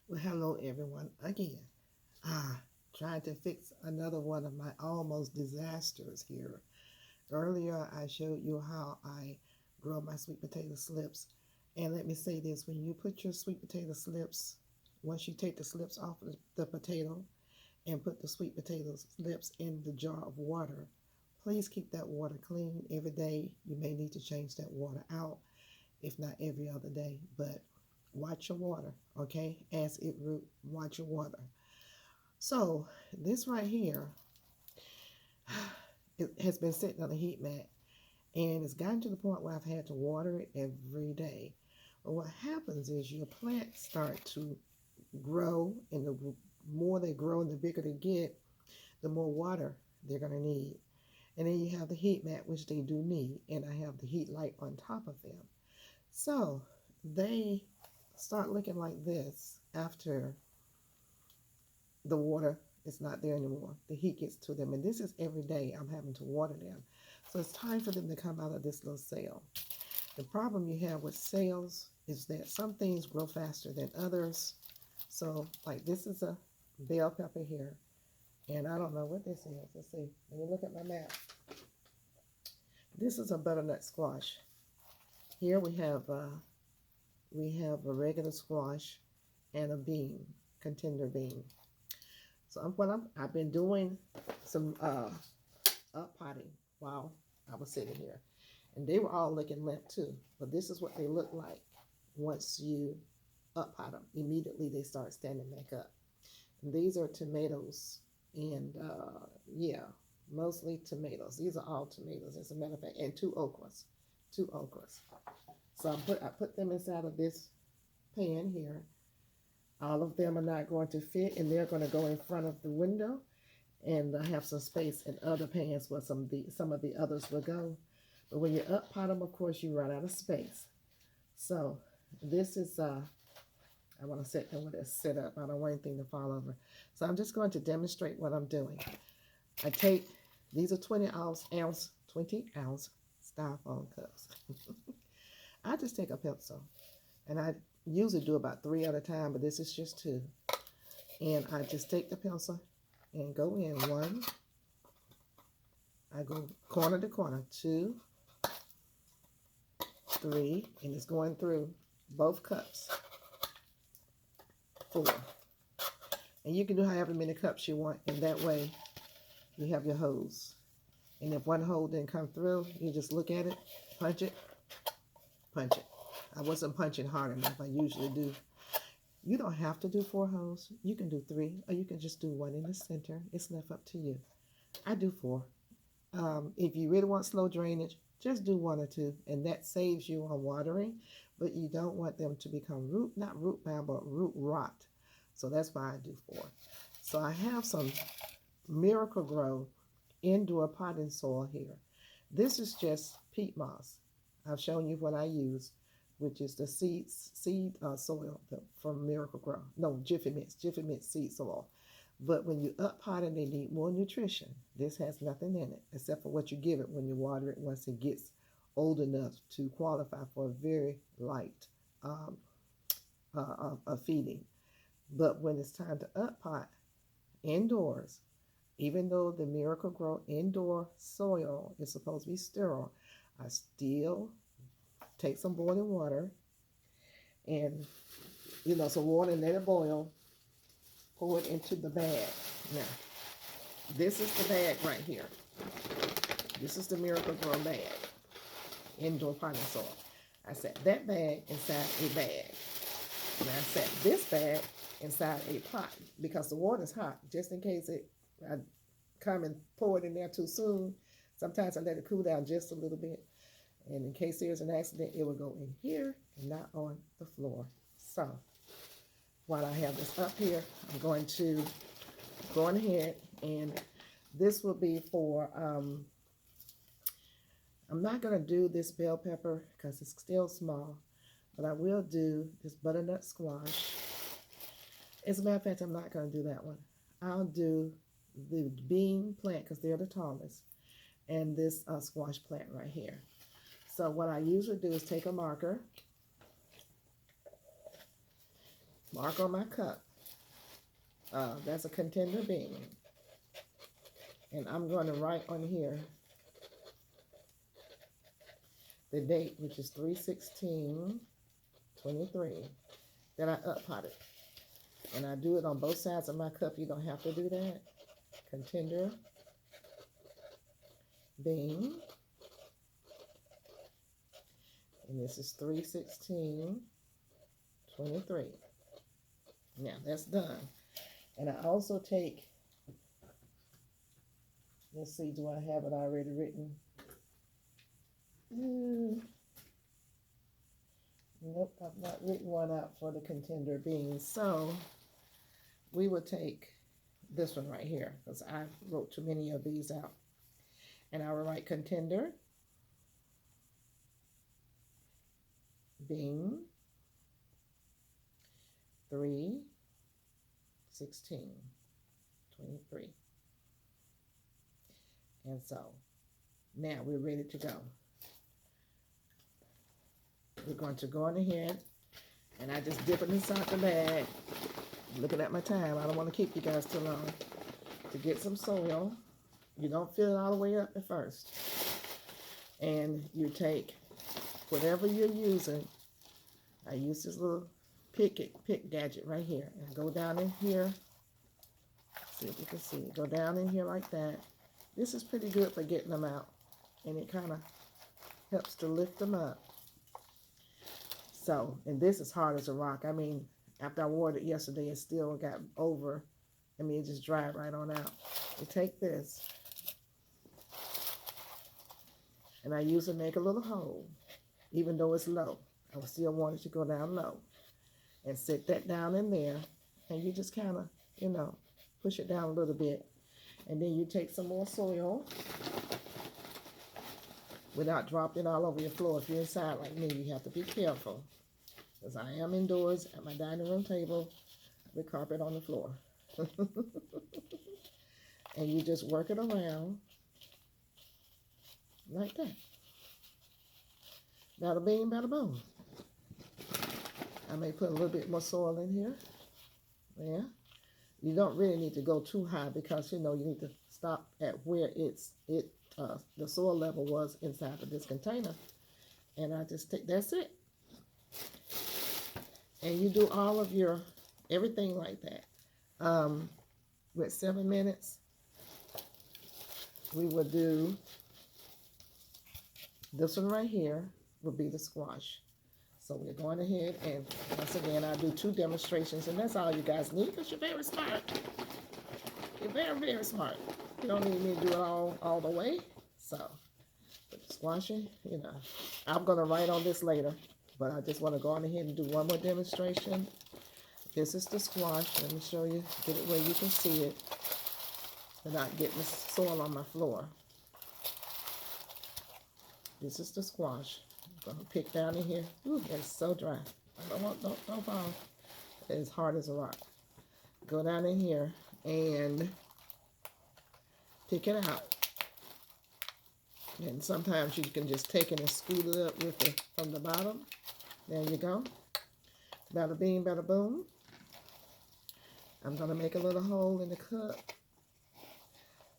Well, hello everyone again. Ah, trying to fix another one of my almost disasters here. Earlier, I showed you how I grow my sweet potato slips. And let me say this, when you put your sweet potato slips, once you take the slips off of the potato and put the sweet potato slips in the jar of water, please keep that water clean every day. You may need to change that water out, if not every other day. But watch your water, okay? As it root, watch your water. So this right here, it has been sitting on a heat mat, and it's gotten to the point where I've had to water it every day. But what happens is your plants start to grow, and the more they grow and the bigger they get, the more water they're going to need. And then you have the heat mat, which they do need, and I have the heat light on top of them. So they start looking like this after the water is not there anymore. The heat gets to them, and this is every day I'm having to water them. So it's time for them to come out of this little cell. The problem you have with cells is that some things grow faster than others. So, like this is a bell pepper here, and I don't know what this is. Let's see. Let me look at my map. This is a butternut squash. Here we have a regular squash and a bean, contender bean. So I've been doing some up potting while I was sitting here, and they were all looking limp too. But this is what they look like once you up pot them. Immediately they start standing back up. And these are tomatoes, and yeah, mostly tomatoes. These are all tomatoes, as a matter of fact, and two okras. So I put them inside of this pan here. All of them are not going to fit, and they're going to go in front of the window, and I have some space in other pans where some of the others will go. But when you up pot them, of course, you run out of space. So this is I want to set them with it set up. I don't want anything to fall over. So I'm just going to demonstrate what I'm doing. I take these are 20 ounce styrofoam cups. I just take a pencil, and I usually do about 3 at a time, but this is just 2. And I just take the pencil and go in 1. I go corner to corner, 2, 3, and it's going through both cups, 4. And you can do however many cups you want, and that way you have your hose. And if one hole didn't come through, you just look at it, punch it, punch it. I wasn't punching hard enough. I usually do. You don't have to do 4 holes. You can do 3, or you can just do 1 in the center. It's left up to you. I do 4. If you really want slow drainage, just do 1 or 2, and that saves you on watering. But you don't want them to become not root bound, but root rot. So that's why I do 4. So I have some Miracle Grow indoor potting soil here. This is just peat moss. I've shown you what I use, which is the seed soil from Miracle Grow. No, Jiffy Mix seed soil. But when you up pot it, they need more nutrition. This has nothing in it except for what you give it when you water it once it gets old enough to qualify for a very light feeding. But when it's time to up pot indoors, even though the Miracle Grow indoor soil is supposed to be sterile, I still take some boiling water and, some water and let it boil. Pour it into the bag. Now, this is the bag right here. This is the Miracle Grow bag, indoor potting soil. I set that bag inside a bag. And I set this bag inside a pot because the water is hot, just in case I come and pour it in there too soon. Sometimes I let it cool down just a little bit. And in case there's an accident, it will go in here and not on the floor. So while I have this up here, I'm going to go on ahead, and this will be for, I'm not going to do this bell pepper because it's still small, but I will do this butternut squash. As a matter of fact, I'm not going to do that one. I'll do the bean plant because they're the tallest, and this squash plant right here. So what I usually do is take a marker mark on my cup. That's a contender bean. And I'm going to write on here the date, which is 3/16/23, that I up potted. And I do it on both sides of my cup. You don't have to do that. Contender bean. And this is 3/16/23. Now that's done. And I also take, let's see, do I have it already written? Nope, I've not written one out for the contender beans. So we will take this one right here, because I wrote too many of these out. And I will write contender bean 3/16/23. And so now we're ready to go. We're going to go on ahead, and I just dip it inside the bag. I'm looking at my time. I don't want to keep you guys too long. To get some soil, you don't fill it all the way up at first. And you take whatever you're using. I use this little pick gadget right here, and go down in here. See if you can see it. Go down in here like that. This is pretty good for getting them out, and it kind of helps to lift them up. So, and this is hard as a rock. I mean, after I wore it yesterday, it still got over. I mean, it just dried right on out. You take this, and I usually make a little hole, even though it's low. I still want it to go down low. And sit that down in there, and you just kind of, you know, push it down a little bit. And then you take some more soil without dropping it all over your floor. If you're inside like me, you have to be careful, because I am indoors at my dining room table with carpet on the floor. And you just work it around like that. Bada bing, bada boom. I may put a little bit more soil in here. Yeah. You don't really need to go too high, because, you know, you need to stop at where the soil level was inside of this container. And I just take, that's it. And you do all of your, everything like that. With 7 minutes, we will do this one right here will be the squash. So we're going ahead, and once again, I'll do 2 demonstrations, and that's all you guys need, because you're very smart. You're very, very smart. You don't need me to do it all the way. So, but the squashing, you know, I'm going to write on this later, but I just want to go on ahead and do one more demonstration. This is the squash. Let me show you, get it where you can see it without getting the soil on my floor. This is the squash. I'm going to pick down in here. Ooh, it's so dry. I don't fall. It's hard as a rock. Go down in here and pick it out. And sometimes you can just take it and scoot it up with it from the bottom. There you go. Bada bing, bada boom. I'm going to make a little hole in the cup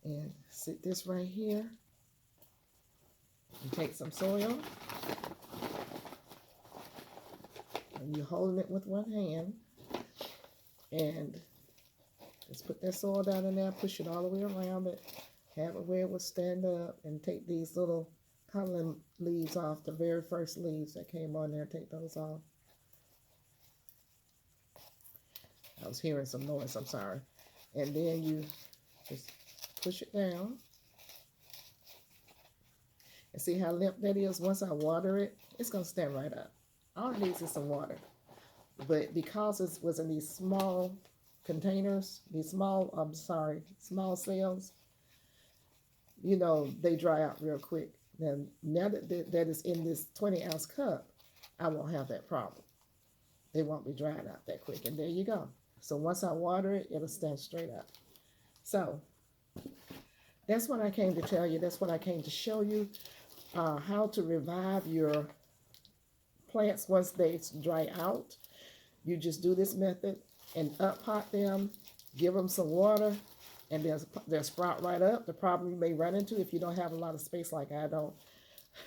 and sit this right here. And take some soil. And you're holding it with one hand. And just put that soil down in there, push it all the way around it, have it where it will stand up, and take these little cotton leaves off, the very first leaves that came on there, take those off. I was hearing some noise, I'm sorry. And then you just push it down. And see how limp that is? Once I water it, it's going to stand right up. All it needs is some water. But because it was in these small containers, these small cells, you know, they dry out real quick. Now that is in this 20-ounce cup, I won't have that problem. They won't be drying out that quick. And there you go. So once I water it, it'll stand straight up. So that's what I came to tell you. That's what I came to show you. How to revive your plants once they dry out. You just do this method and up pot them, give them some water, and they'll sprout right up. The problem you may run into if you don't have a lot of space like I don't,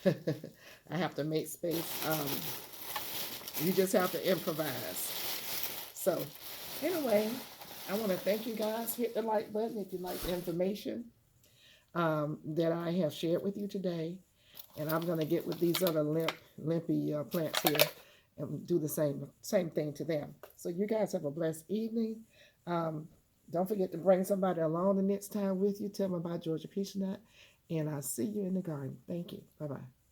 I have to make space. You just have to improvise. So anyway, I want to thank you guys. Hit the like button if you like the information that I have shared with you today. And I'm going to get with these other limpy plants here and do the same thing to them. So you guys have a blessed evening. Don't forget to bring somebody along the next time with you. Tell them about Georgia Peachnut. And I'll see you in the garden. Thank you. Bye-bye.